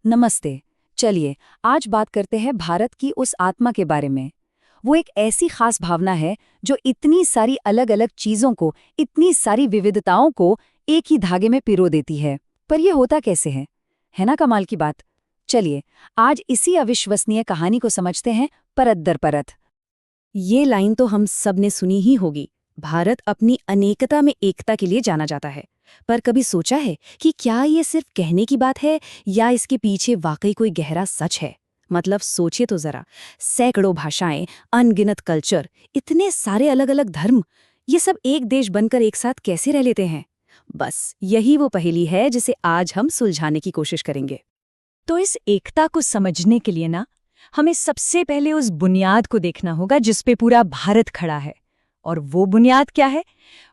नमस्ते। चलिए आज बात करते हैं भारत की उस आत्मा के बारे में। वो एक ऐसी खास भावना है जो इतनी सारी अलग अलग चीजों को, इतनी सारी विविधताओं को एक ही धागे में पिरो देती है। पर ये होता कैसे है ना कमाल की बात। चलिए आज इसी अविश्वसनीय कहानी को समझते हैं परत दर परत। ये लाइन तो हम सब ने सुनी ही होगी। भारत अपनी अनेकता में एकता के लिए जाना जाता है। पर कभी सोचा है कि क्या ये सिर्फ कहने की बात है या इसके पीछे वाकई कोई गहरा सच है? मतलब सोचिए तो जरा, सैकड़ों भाषाएं, अनगिनत कल्चर, इतने सारे अलग अलग धर्म, ये सब एक देश बनकर एक साथ कैसे रह लेते हैं? बस यही वो पहेली है जिसे आज हम सुलझाने की कोशिश करेंगे। तो इस एकता को समझने के लिए ना, हमें सबसे पहले उस बुनियाद को देखना होगा जिस पे पूरा भारत खड़ा है। और वो बुनियाद क्या है?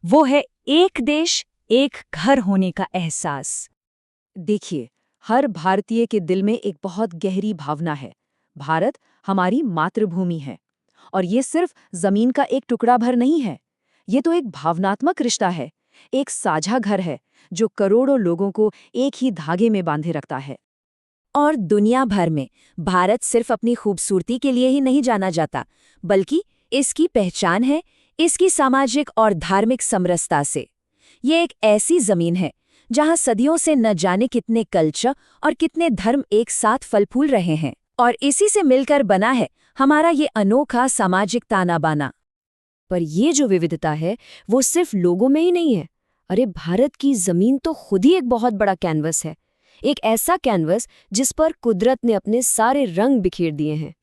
वो है एक देश एक घर होने का एहसास। देखिए, हर भारतीय के दिल में एक बहुत गहरी भावना है। भारत हमारी मातृभूमि है। और ये सिर्फ जमीन का एक टुकड़ा भर नहीं है। ये तो एक भावनात्मक रिश्ता है, एक साझा घर है जो करोड़ों लोगों को एक ही धागे में बांधे रखता है। और दुनिया भर में भारत सिर्फ अपनी खूबसूरती के लिए ही नहीं जाना जाता, बल्कि इसकी पहचान है इसकी सामाजिक और धार्मिक समरसता से। ये एक ऐसी जमीन है जहां सदियों से न जाने कितने कल्चर और कितने धर्म एक साथ फल फूल रहे हैं, और इसी से मिलकर बना है हमारा ये अनोखा सामाजिक ताना बाना। पर ये जो विविधता है वो सिर्फ लोगों में ही नहीं है। अरे, भारत की जमीन तो खुद ही एक बहुत बड़ा कैनवस है। एक ऐसा कैनवस जिस पर कुदरत ने अपने सारे रंग बिखेर दिए हैं।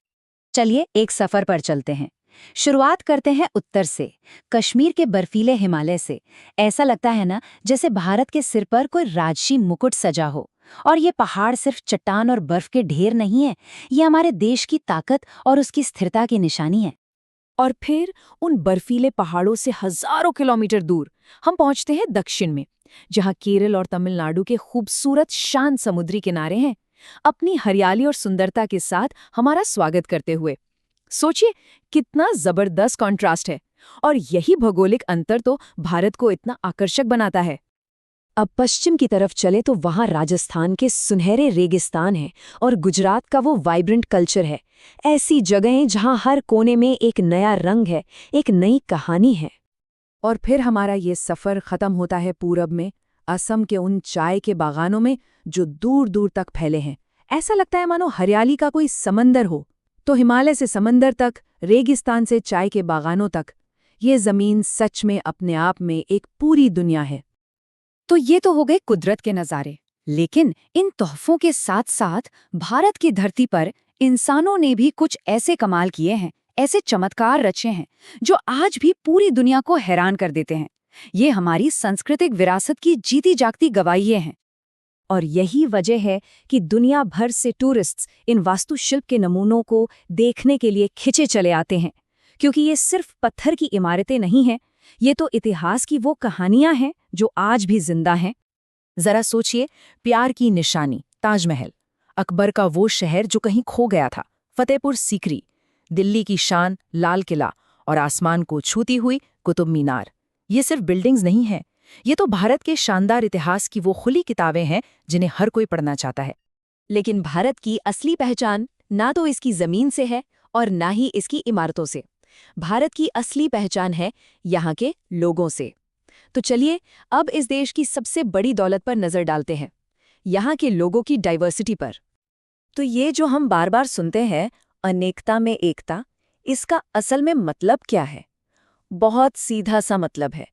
चलिए एक सफर पर चलते हैं। शुरुआत करते हैं उत्तर से, कश्मीर के बर्फीले हिमालय से। ऐसा लगता है ना जैसे भारत के सिर पर कोई राजसी मुकुट सजा हो। और ये पहाड़ सिर्फ चट्टान और बर्फ के ढेर नहीं है, ये हमारे देश की ताकत और उसकी स्थिरता की निशानी है। और फिर उन बर्फीले पहाड़ों से हजारों किलोमीटर दूर हम पहुंचते हैं दक्षिण में, जहां केरल और तमिलनाडु के खूबसूरत शांत समुद्री किनारे हैं, अपनी हरियाली और सुंदरता के साथ हमारा स्वागत करते हुए। सोचिए कितना जबरदस्त कॉन्ट्रास्ट है। और यही भौगोलिक अंतर तो भारत को इतना आकर्षक बनाता है। अब पश्चिम की तरफ चले तो वहाँ राजस्थान के सुनहरे रेगिस्तान हैं और गुजरात का वो वाइब्रेंट कल्चर है। ऐसी जगहें जहाँ हर कोने में एक नया रंग है, एक नई कहानी है। और फिर हमारा ये सफ़र ख़त्म होता है पूरब में, असम के उन चाय के बागानों में जो दूर दूर तक फैले हैं। ऐसा लगता है मानो हरियाली का कोई समंदर हो। तो हिमालय से समंदर तक, रेगिस्तान से चाय के बागानों तक, ये ज़मीन सच में अपने आप में एक पूरी दुनिया है। तो ये तो हो गए कुदरत के नज़ारे, लेकिन इन तोहफों के साथ साथ भारत की धरती पर इंसानों ने भी कुछ ऐसे कमाल किए हैं, ऐसे चमत्कार रचे हैं जो आज भी पूरी दुनिया को हैरान कर देते हैं। ये हमारी सांस्कृतिक विरासत की जीती जागती गवाहियां हैं। और यही वजह है कि दुनिया भर से टूरिस्ट्स इन वास्तुशिल्प के नमूनों को देखने के लिए खिंचे चले आते हैं, क्योंकि ये सिर्फ पत्थर की इमारतें नहीं हैं, ये तो इतिहास की वो कहानियां हैं जो आज भी जिंदा हैं। जरा सोचिए, प्यार की निशानी ताजमहल, अकबर का वो शहर जो कहीं खो गया था, फतेहपुर सीकरी, दिल्ली की शान लाल किला, और आसमान को छूती हुई कुतुब मीनार। ये सिर्फ बिल्डिंग्स नहीं हैं, ये तो भारत के शानदार इतिहास की वो खुली किताबें हैं जिन्हें हर कोई पढ़ना चाहता है। लेकिन भारत की असली पहचान ना तो इसकी ज़मीन से है और ना ही इसकी इमारतों से। भारत की असली पहचान है यहाँ के लोगों से। तो चलिए अब इस देश की सबसे बड़ी दौलत पर नज़र डालते हैं, यहाँ के लोगों की डाइवर्सिटी पर। तो ये जो हम बार बार सुनते हैं, अनेकता में एकता, इसका असल में मतलब क्या है? बहुत सीधा सा मतलब है,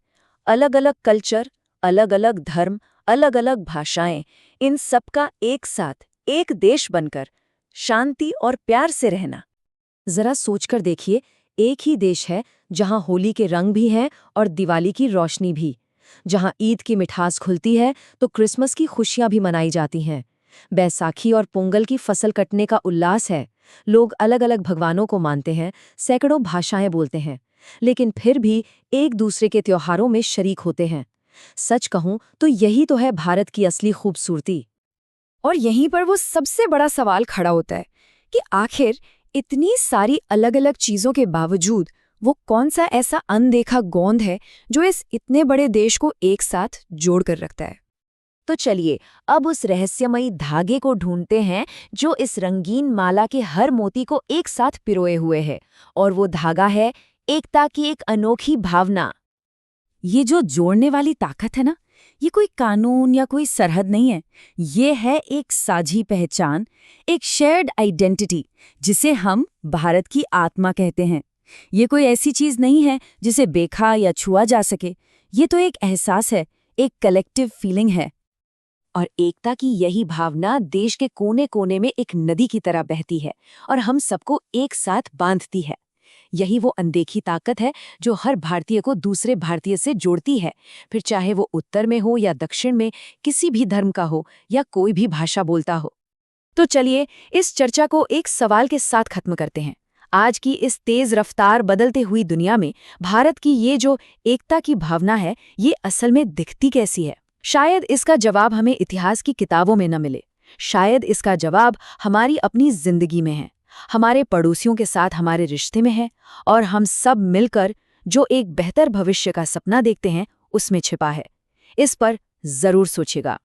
अलग अलग कल्चर, अलग अलग धर्म, अलग अलग भाषाएं, इन सबका एक साथ एक देश बनकर शांति और प्यार से रहना। जरा सोचकर देखिए, एक ही देश है जहां होली के रंग भी हैं और दिवाली की रोशनी भी, जहां ईद की मिठास खुलती है तो क्रिसमस की खुशियां भी मनाई जाती हैं, बैसाखी और पोंगल की फसल कटने का उल्लास है। लोग अलग अलग भगवानों को मानते हैं, सैकड़ों भाषाएं बोलते हैं, लेकिन फिर भी एक दूसरे के त्योहारों में शरीक होते हैं। सच कहूं तो यही तो है भारत की असली खूबसूरती। और यहीं पर वो सबसे बड़ा सवाल खड़ा होता है कि आखिर इतनी सारी अलग अलग चीजों के बावजूद वो कौन सा ऐसा अनदेखा गोंद है जो इस इतने बड़े देश को एक साथ जोड़ कर रखता है। तो चलिए अब उस रहस्यमयी धागे को ढूंढते हैं जो इस रंगीन माला के हर मोती को एक साथ पिरोए हुए है। और वो धागा है एकता की एक अनोखी भावना। ये जो जोड़ने वाली ताकत है ना, ये कोई कानून या कोई सरहद नहीं है। ये है एक साझी पहचान, एक शेयर्ड आइडेंटिटी, जिसे हम भारत की आत्मा कहते हैं। ये कोई ऐसी चीज नहीं है जिसे देखा या छुआ जा सके। ये तो एक एहसास है, एक कलेक्टिव फीलिंग है। और एकता की यही भावना देश के कोने कोने में एक नदी की तरह बहती है और हम सबको एक साथ बांधती है। यही वो अनदेखी ताकत है जो हर भारतीय को दूसरे भारतीय से जोड़ती है, फिर चाहे वो उत्तर में हो या दक्षिण में, किसी भी धर्म का हो या कोई भी भाषा बोलता हो। तो चलिए इस चर्चा को एक सवाल के साथ खत्म करते हैं। आज की इस तेज रफ्तार बदलते हुई दुनिया में भारत की ये जो एकता की भावना है, ये असल में दिखती कैसी है? शायद इसका जवाब हमें इतिहास की किताबों में न मिले। शायद इसका जवाब हमारी अपनी जिंदगी में है, हमारे पड़ोसियों के साथ हमारे रिश्ते में है, और हम सब मिलकर जो एक बेहतर भविष्य का सपना देखते हैं उसमें छिपा है। इस पर जरूर सोचिएगा।